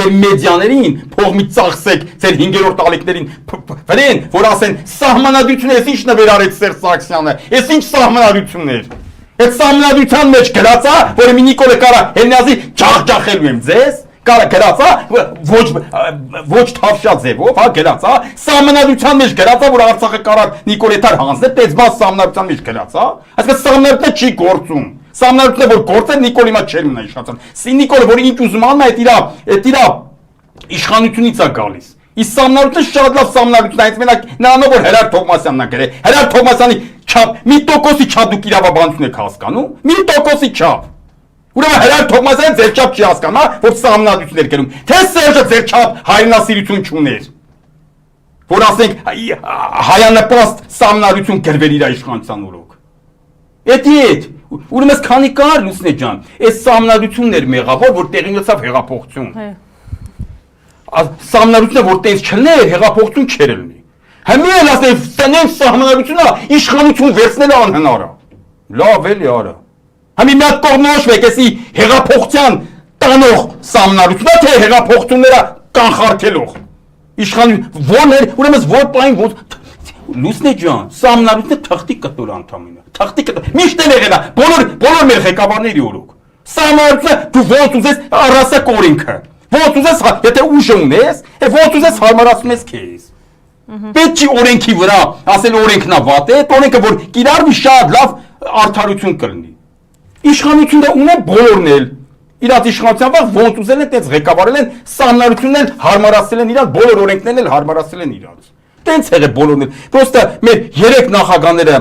ձեր մեդիաներին փողմից ծախսեք ձեր 5-րդ ալիքներին վրեն, որ ասեն սահմանադրությունը էս ինչ նվեր արեց Սերժ Սարգսյանը, էս ինչ սահմանադրություններ։ Այդ սահմանադրության մեջ գրած է, որ մի Նիկոլը կարա Հելնազի ջախջախելու եմ ձեզ, կարա գրած է, ոչ թավշյա ձևով, հա գրած է, սահմանադրության մեջ գրած է, որ Արցախը կարա Նիկոլետար հանձնել, պես բաց սահմանադրության մեջ գրած է, այսինքն սահմանադրությունը չի գործում։ Սամնարությունը որ գործել Նիկոլի մա չեր մնա իշխանության։ Նիկոլը որ ինչ ուզում անում է, այդ իր իշխանությունից է գալիս։ Իսկ սամնարությունը շատ լավ սամնարություն է, այնց մենակ նրանով որ Հրար Թովմասյանն է գրել։ Հրար Թովմասյանի չափ 1%-ի չափ դուք իրավաբանություն եք հասկանում, 1%-ի չափ։ Ուրեմն Հրար Թովմասյանը ձեր չափ չի հասկանում, որ սամնարություն էր գրում։ Թե Սերժը ձեր չափ հայրենասիրություն չուներ։ Որ ասենք հայանպաստ սամնարություն գրվել իր իշխանության օրոք։ Էդ ուրեմն քանի կար Լուսնե ջան, այս սամնարությունն էր մեղավոր, որ տեղի ունեցավ հեղափոխություն։ Սամնարությունը որ տես չլներ, հեղափոխություն չէր լինի։ Հիմա էլ ասեն, սենեն սահմանադրությունը իշխանություն վերցնելը անհնար է։ Լավ էլի արա։ Հիմա մի հատ կողմնոշվեք, էսի հեղափոխության տանող սամնարությունը, թե հեղափոխությունները կանխարգելող։ Ուրեմն որ պայն որ Լուսնե ջան, սամնարությունը թղթի կտոր անդամին է։ Թղթի կտոր։ Միշտ էլ եղել է, բոլոր մեր ղեկավարների օրոք։ Սամնարությունը դու ոնց ուզես առասակ օրենքը։ Ոնց ուզես, եթե ուժ ունես, ոնց ուզես հարմարացնում ես քեզ։ Պետք չի օրենքի վրա, ասել օրենքն է վատ է, այդ օրենքը որ կիրառվի շատ լավ արդարություն կլինի։ Իշխանությունը ունեն բոլորն էլ։ Իրաց իշխանության վաղ ոնց ուզել են, այդպես ղեկավարել են, սամնարությունն էլ հարմարացել են իրաց, բոլոր օրենքներն էլ հարմարացել են իրաց։ Տենց եղել բոլորն էլ։ Պրոստը մեր 3 նախագահները,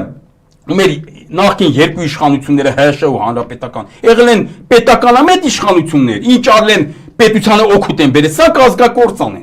մեր նախկին 2 իշխանությունները ՀՀՇ ու հանրապետական, եղել են պետականամետ իշխանություններ, ինչ արել են պետությանը օգուտ են բերել, սա կազգակործան են։